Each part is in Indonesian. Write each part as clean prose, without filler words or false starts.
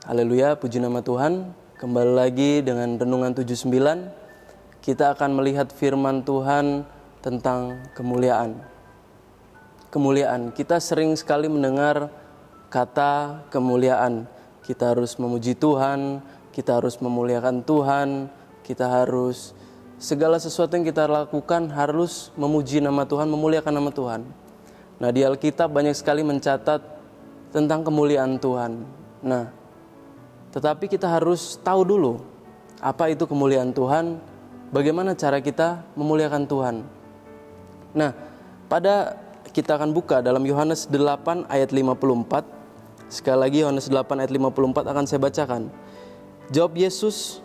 Haleluya, puji nama Tuhan. Kembali lagi dengan Renungan 79. Kita akan melihat firman Tuhan tentang kemuliaan. Kemuliaan, kita sering sekali mendengar kata kemuliaan. Kita harus memuji Tuhan, kita harus memuliakan Tuhan, kita harus segala sesuatu yang kita lakukan harus memuji nama Tuhan, memuliakan nama Tuhan. Nah, di Alkitab banyak sekali mencatat tentang kemuliaan Tuhan. Nah, tetapi kita harus tahu dulu apa itu kemuliaan Tuhan, bagaimana cara kita memuliakan Tuhan. Nah, kita akan buka dalam Yohanes 8 ayat 54. Sekali lagi Yohanes 8 ayat 54 akan saya bacakan. Jawab Yesus,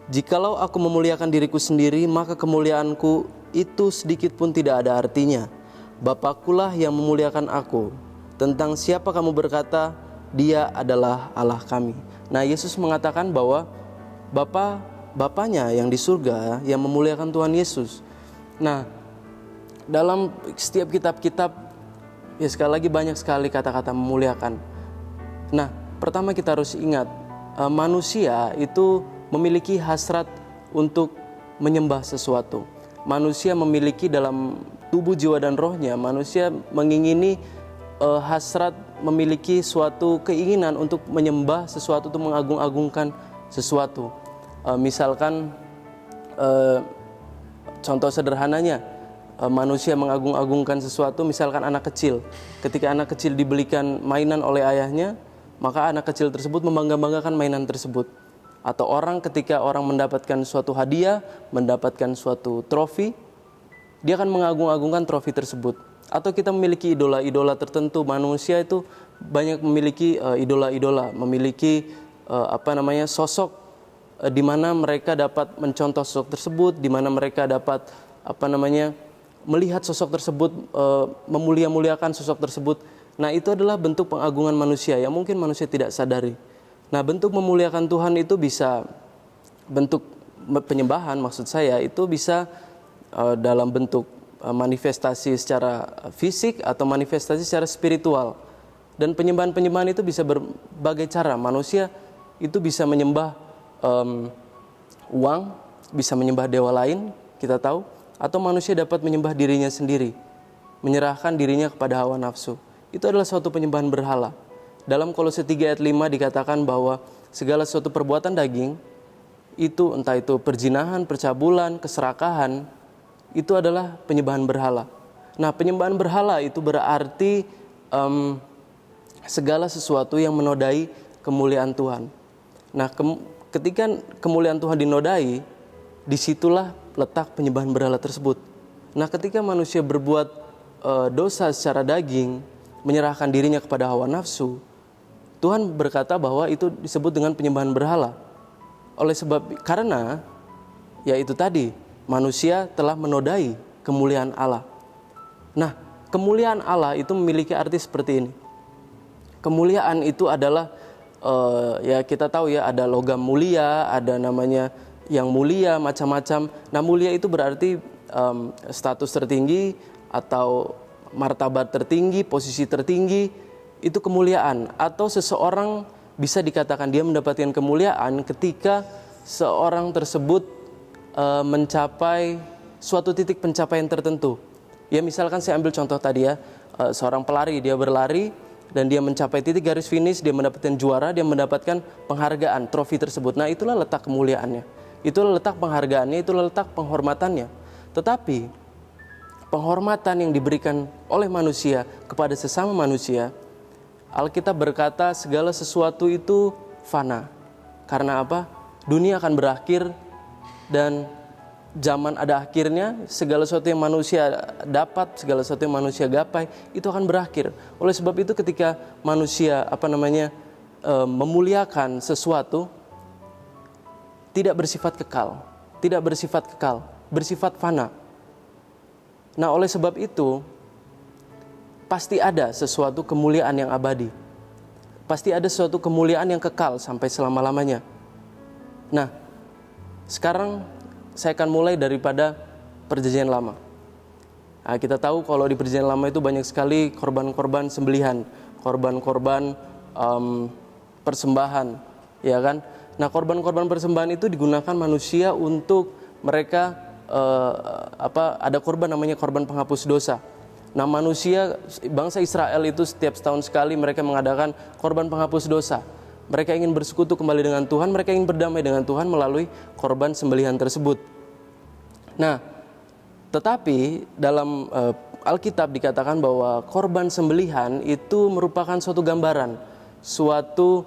"Jikalau aku memuliakan diriku sendiri, maka kemuliaanku itu sedikit pun tidak ada artinya. Bapakulah yang memuliakan aku. Tentang siapa kamu berkata, Dia adalah Allah kami." Nah, Yesus mengatakan bahwa Bapanya yang di surga yang memuliakan Tuhan Yesus. Nah, dalam setiap kitab-kitab, ya sekali lagi banyak sekali kata-kata memuliakan. Nah, pertama kita harus ingat, manusia itu memiliki hasrat untuk menyembah sesuatu. Manusia memiliki dalam tubuh, jiwa, dan rohnya, manusia mengingini hasrat, memiliki suatu keinginan untuk menyembah sesuatu, untuk mengagung-agungkan sesuatu. Misalkan contoh sederhananya, manusia mengagung-agungkan sesuatu, misalkan anak kecil. Ketika anak kecil dibelikan mainan oleh ayahnya, maka anak kecil tersebut membangga-banggakan mainan tersebut. Atau ketika orang mendapatkan suatu hadiah, mendapatkan suatu trofi, dia akan mengagung-agungkan trofi tersebut. Atau kita memiliki idola-idola tertentu. Manusia itu banyak memiliki idola-idola, memiliki sosok di mana mereka dapat mencontoh sosok tersebut, di mana mereka dapat melihat sosok tersebut, memulia-muliakan sosok tersebut. Nah, itu adalah bentuk pengagungan manusia yang mungkin manusia tidak sadari. Nah, bentuk memuliakan Tuhan itu bisa, bentuk penyembahan maksud saya, itu bisa dalam bentuk manifestasi secara fisik atau manifestasi secara spiritual. Dan penyembahan-penyembahan itu bisa berbagai cara. Manusia itu bisa menyembah uang, bisa menyembah dewa lain, kita tahu. Atau manusia dapat menyembah dirinya sendiri, menyerahkan dirinya kepada hawa nafsu. Itu adalah suatu penyembahan berhala. Dalam Kolose 3 ayat 5 dikatakan bahwa segala suatu perbuatan daging, itu entah itu perzinahan, percabulan, keserakahan, itu adalah penyembahan berhala. Nah, penyembahan berhala itu berarti segala sesuatu yang menodai kemuliaan Tuhan. Nah, ketika kemuliaan Tuhan dinodai, disitulah letak penyembahan berhala tersebut. Nah, ketika manusia berbuat dosa secara daging, menyerahkan dirinya kepada hawa nafsu, Tuhan berkata bahwa itu disebut dengan penyembahan berhala. Karena ya itu tadi, manusia telah menodai kemuliaan Allah. Nah, kemuliaan Allah itu memiliki arti seperti ini. Kemuliaan itu adalah ya kita tahu ya, ada logam mulia, ada namanya yang mulia, macam-macam. Nah, mulia itu berarti status tertinggi atau martabat tertinggi, posisi tertinggi, itu kemuliaan. Atau seseorang bisa dikatakan dia mendapatkan kemuliaan ketika seorang tersebut mencapai suatu titik pencapaian tertentu. Ya, misalkan saya ambil contoh tadi ya, seorang pelari, dia berlari dan dia mencapai titik garis finish, dia mendapatkan juara, dia mendapatkan penghargaan, trofi tersebut. Nah, itulah letak kemuliaannya, itulah letak penghargaannya, itulah letak penghormatannya. Tetapi penghormatan yang diberikan oleh manusia kepada sesama manusia, Alkitab berkata segala sesuatu itu fana. Karena apa? Dunia akan berakhir dan zaman ada akhirnya. Segala sesuatu yang manusia dapat, segala sesuatu yang manusia gapai, itu akan berakhir. Oleh sebab itu ketika manusia memuliakan sesuatu, tidak bersifat kekal, bersifat fana. Nah, oleh sebab itu pasti ada sesuatu kemuliaan yang abadi. Pasti ada suatu kemuliaan yang kekal sampai selama-lamanya. Nah, sekarang saya akan mulai daripada Perjanjian Lama. Nah, kita tahu kalau di Perjanjian Lama itu banyak sekali korban-korban sembelihan, korban-korban persembahan, ya kan? Nah, korban-korban persembahan itu digunakan manusia untuk mereka ada korban namanya korban penghapus dosa. Nah, manusia bangsa Israel itu setiap setahun sekali mereka mengadakan korban penghapus dosa. Mereka ingin bersekutu kembali dengan Tuhan, mereka ingin berdamai dengan Tuhan melalui korban sembelihan tersebut. Nah, tetapi dalam Alkitab dikatakan bahwa korban sembelihan itu merupakan suatu gambaran, suatu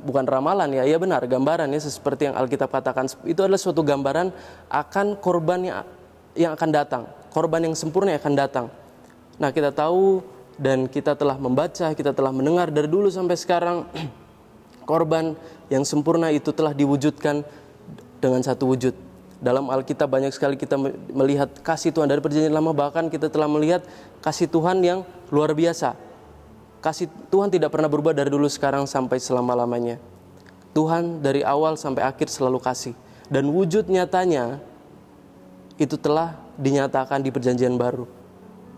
bukan ramalan ya, iya benar, gambaran ya, seperti yang Alkitab katakan. Itu adalah suatu gambaran akan korban yang akan datang, korban yang sempurna yang akan datang. Nah, kita tahu dan kita telah membaca, kita telah mendengar dari dulu sampai sekarang, korban yang sempurna itu telah diwujudkan dengan satu wujud. Dalam Alkitab banyak sekali kita melihat kasih Tuhan dari perjanjian lama, bahkan kita telah melihat kasih Tuhan yang luar biasa. Kasih Tuhan tidak pernah berubah dari dulu, sekarang, sampai selama-lamanya. Tuhan dari awal sampai akhir selalu kasih. Dan wujud nyatanya itu telah dinyatakan di perjanjian baru.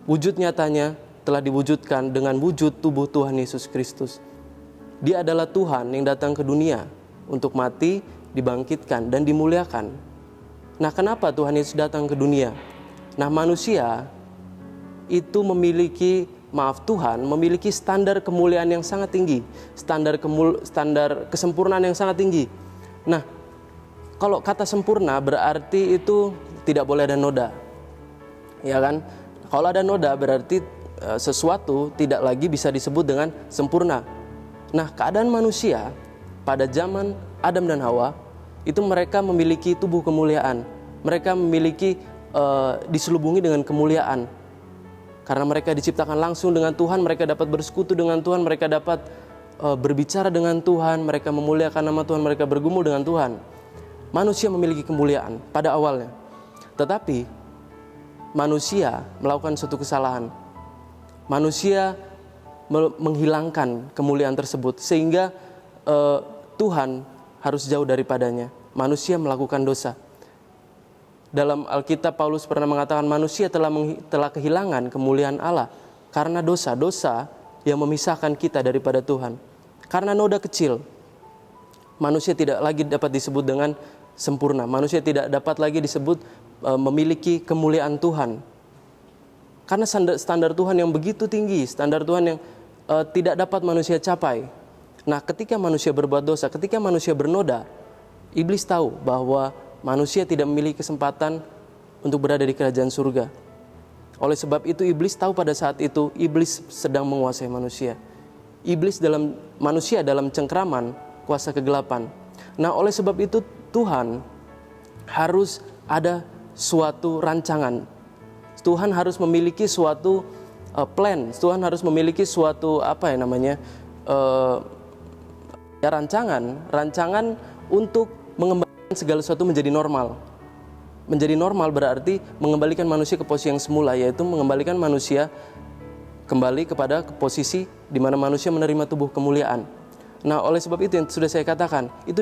Wujud nyatanya telah diwujudkan dengan wujud tubuh Tuhan Yesus Kristus. Dia adalah Tuhan yang datang ke dunia untuk mati, dibangkitkan, dan dimuliakan. Nah, kenapa Tuhan Yesus datang ke dunia? Nah, manusia itu memiliki standar kemuliaan yang sangat tinggi, standar kesempurnaan yang sangat tinggi. Nah, kalau kata sempurna berarti itu tidak boleh ada noda, ya kan? Kalau ada noda berarti sesuatu tidak lagi bisa disebut dengan sempurna. Nah, keadaan manusia pada zaman Adam dan Hawa itu mereka memiliki tubuh kemuliaan, mereka memiliki diselubungi dengan kemuliaan. Karena mereka diciptakan langsung dengan Tuhan, mereka dapat bersekutu dengan Tuhan, mereka dapat berbicara dengan Tuhan, mereka memuliakan nama Tuhan, mereka bergumul dengan Tuhan. Manusia memiliki kemuliaan pada awalnya. Tetapi manusia melakukan suatu kesalahan. Manusia menghilangkan kemuliaan tersebut sehingga Tuhan harus jauh daripadanya. Manusia melakukan dosa. Dalam Alkitab Paulus pernah mengatakan manusia telah kehilangan kemuliaan Allah karena dosa yang memisahkan kita daripada Tuhan. Karena noda kecil, manusia tidak lagi dapat disebut dengan sempurna. Manusia tidak dapat lagi disebut memiliki kemuliaan Tuhan. Karena standar Tuhan yang begitu tinggi, standar Tuhan yang tidak dapat manusia capai. Nah, ketika manusia berbuat dosa, ketika manusia bernoda, iblis tahu bahwa manusia tidak memiliki kesempatan untuk berada di kerajaan surga. Oleh sebab itu iblis tahu pada saat itu iblis sedang menguasai manusia. Manusia dalam cengkraman kuasa kegelapan. Nah, oleh sebab itu Tuhan harus ada suatu rancangan. Tuhan harus memiliki suatu plan. Tuhan harus memiliki suatu rancangan untuk mengembalikan segala sesuatu menjadi normal. Menjadi normal berarti mengembalikan manusia ke posisi yang semula, yaitu mengembalikan manusia kembali kepada posisi di mana manusia menerima tubuh kemuliaan. Nah, oleh sebab itu yang sudah saya katakan, itu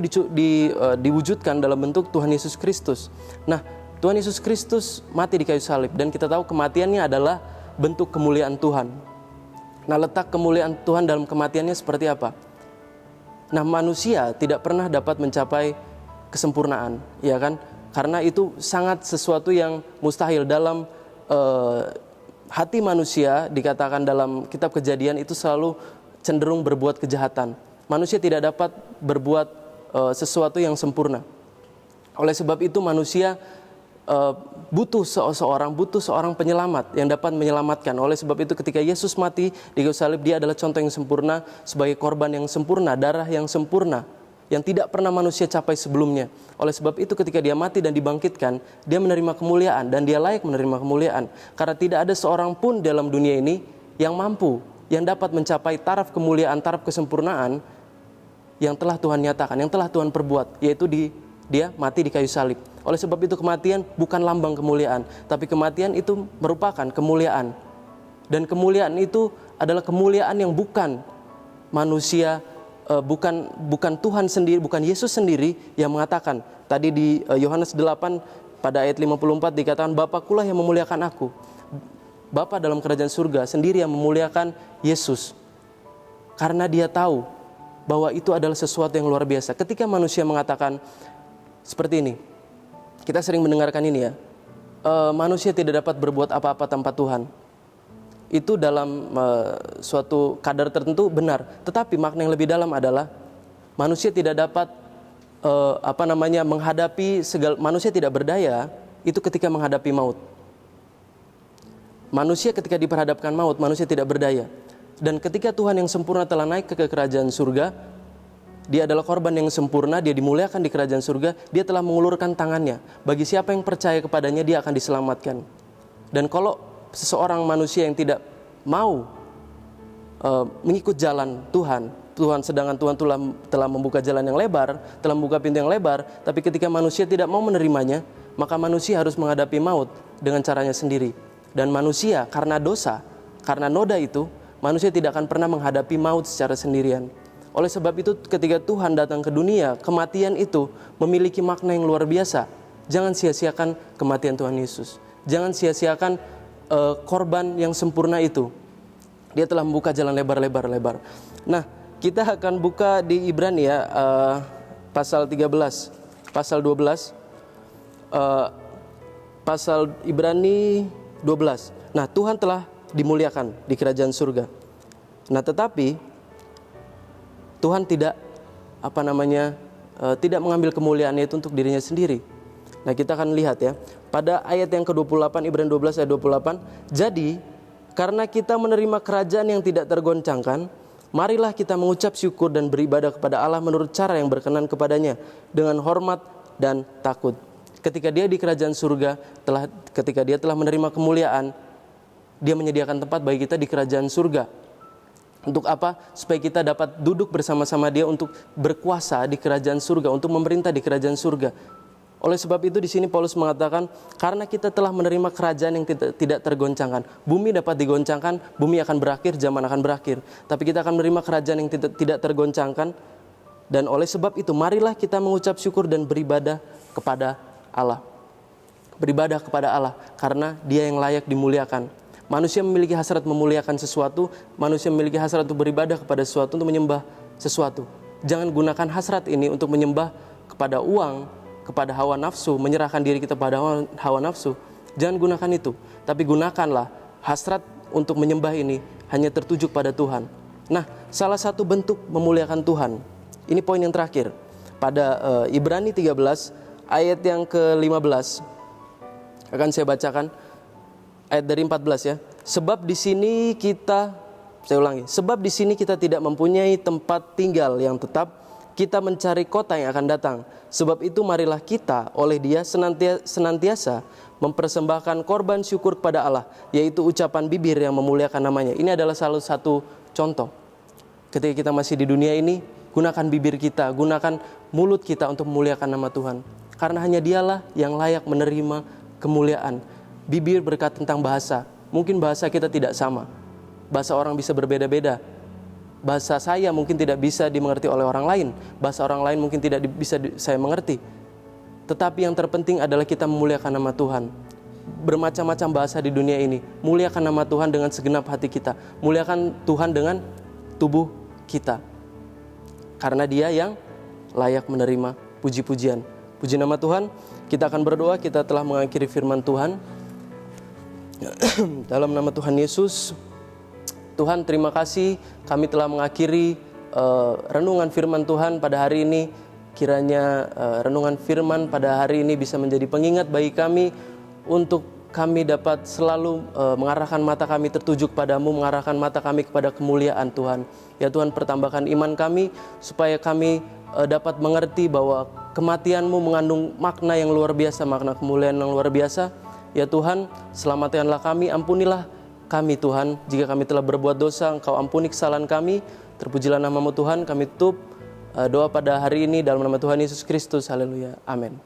diwujudkan dalam bentuk Tuhan Yesus Kristus. Nah, Tuhan Yesus Kristus mati di kayu salib dan kita tahu kematiannya adalah bentuk kemuliaan Tuhan. Nah, letak kemuliaan Tuhan dalam kematiannya seperti apa? Nah, manusia tidak pernah dapat mencapai kesempurnaan, ya kan? Karena itu sangat sesuatu yang mustahil. Dalam hati manusia dikatakan dalam kitab Kejadian itu selalu cenderung berbuat kejahatan. Manusia tidak dapat berbuat sesuatu yang sempurna. Oleh sebab itu manusia butuh seorang penyelamat yang dapat menyelamatkan. Oleh sebab itu ketika Yesus mati di kayu salib, dia adalah contoh yang sempurna sebagai korban yang sempurna, darah yang sempurna yang tidak pernah manusia capai sebelumnya. Oleh sebab itu ketika dia mati dan dibangkitkan, dia menerima kemuliaan dan dia layak menerima kemuliaan. Karena tidak ada seorang pun dalam dunia ini yang mampu, yang dapat mencapai taraf kemuliaan, taraf kesempurnaan yang telah Tuhan nyatakan, yang telah Tuhan perbuat, yaitu dia mati di kayu salib. Oleh sebab itu kematian bukan lambang kemuliaan, tapi kematian itu merupakan kemuliaan. Dan kemuliaan itu adalah kemuliaan yang bukan manusia, bukan Tuhan sendiri, bukan Yesus sendiri yang mengatakan. Tadi di Yohanes 8 pada ayat 54 dikatakan, Bapakulah yang memuliakan aku. Bapa dalam kerajaan surga sendiri yang memuliakan Yesus. Karena dia tahu bahwa itu adalah sesuatu yang luar biasa. Ketika manusia mengatakan seperti ini, kita sering mendengarkan ini ya, manusia tidak dapat berbuat apa-apa tanpa Tuhan. Itu dalam suatu kadar tertentu benar, tetapi makna yang lebih dalam adalah manusia tidak dapat menghadapi segala, manusia tidak berdaya itu ketika menghadapi maut. Manusia ketika diperhadapkan maut, manusia tidak berdaya. Dan ketika Tuhan yang sempurna telah naik ke kerajaan surga, dia adalah korban yang sempurna, dia dimuliakan di kerajaan surga, dia telah mengulurkan tangannya. Bagi siapa yang percaya kepadanya, dia akan diselamatkan. Dan kalau seseorang manusia yang tidak mau mengikut jalan Tuhan, sedangkan Tuhan telah membuka jalan yang lebar, telah membuka pintu yang lebar, tapi ketika manusia tidak mau menerimanya, maka manusia harus menghadapi maut dengan caranya sendiri. Dan manusia karena dosa, karena noda itu, manusia tidak akan pernah menghadapi maut secara sendirian. Oleh sebab itu ketika Tuhan datang ke dunia, kematian itu memiliki makna yang luar biasa. Jangan sia-siakan kematian Tuhan Yesus. Jangan sia-siakan korban yang sempurna itu. Dia telah membuka jalan lebar. Nah, kita akan buka di Ibrani ya, pasal 13, pasal 12, pasal Ibrani 12. Nah, Tuhan telah dimuliakan di kerajaan surga. Nah, tetapi Tuhan tidak tidak mengambil kemuliaannya itu untuk dirinya sendiri. Nah, kita akan lihat ya pada ayat yang ke-28, Ibrani 12 ayat 28. Jadi, karena kita menerima kerajaan yang tidak tergoncangkan, marilah kita mengucap syukur dan beribadah kepada Allah menurut cara yang berkenan kepadanya dengan hormat dan takut. Ketika dia di kerajaan surga, ketika dia telah menerima kemuliaan, dia menyediakan tempat bagi kita di kerajaan surga. Untuk apa? Supaya kita dapat duduk bersama-sama dia untuk berkuasa di kerajaan surga, untuk memerintah di kerajaan surga. Oleh sebab itu di sini Paulus mengatakan, karena kita telah menerima kerajaan yang tidak tergoncangkan. Bumi dapat digoncangkan, bumi akan berakhir, zaman akan berakhir. Tapi kita akan menerima kerajaan yang tidak tergoncangkan. Dan oleh sebab itu marilah kita mengucap syukur dan beribadah kepada Allah. Beribadah kepada Allah karena dia yang layak dimuliakan. Manusia memiliki hasrat memuliakan sesuatu, manusia memiliki hasrat untuk beribadah kepada sesuatu, untuk menyembah sesuatu. Jangan gunakan hasrat ini untuk menyembah kepada uang, kepada hawa nafsu, menyerahkan diri kita pada hawa nafsu. Jangan gunakan itu, tapi gunakanlah hasrat untuk menyembah ini hanya tertuju pada Tuhan. Nah, salah satu bentuk memuliakan Tuhan, ini poin yang terakhir, pada Ibrani 13 ayat yang ke-15 akan saya bacakan. Ayat dari 14 ya. Sebab di sini kita tidak mempunyai tempat tinggal yang tetap, kita mencari kota yang akan datang. Sebab itu marilah kita oleh dia senantiasa mempersembahkan korban syukur kepada Allah, yaitu ucapan bibir yang memuliakan namanya. Ini adalah salah satu contoh. Ketika kita masih di dunia ini, gunakan bibir kita, gunakan mulut kita untuk memuliakan nama Tuhan. Karena hanya dialah yang layak menerima kemuliaan. Bibir berkata tentang bahasa. Mungkin bahasa kita tidak sama. Bahasa orang bisa berbeda-beda. Bahasa saya mungkin tidak bisa dimengerti oleh orang lain. Bahasa orang lain mungkin tidak bisa saya mengerti. Tetapi yang terpenting adalah kita memuliakan nama Tuhan. Bermacam-macam bahasa di dunia ini. Muliakan nama Tuhan dengan segenap hati kita. Muliakan Tuhan dengan tubuh kita. Karena dia yang layak menerima puji-pujian. Puji nama Tuhan. Kita akan berdoa, kita telah mengakhiri firman Tuhan. Dalam nama Tuhan Yesus, Tuhan terima kasih kami telah mengakhiri renungan firman Tuhan pada hari ini. Kiranya renungan firman pada hari ini bisa menjadi pengingat bagi kami untuk kami dapat selalu mengarahkan mata kami tertuju kepadamu, mengarahkan mata kami kepada kemuliaan Tuhan. Ya Tuhan, pertambahkan iman kami supaya kami dapat mengerti bahwa kematian-Mu mengandung makna yang luar biasa, makna kemuliaan yang luar biasa. Ya Tuhan, selamatkanlah kami, ampunilah kami Tuhan. Jika kami telah berbuat dosa, Engkau ampuni kesalahan kami. Terpujilah nama-Mu Tuhan, kami tutup doa pada hari ini dalam nama Tuhan Yesus Kristus. Haleluya. Amin.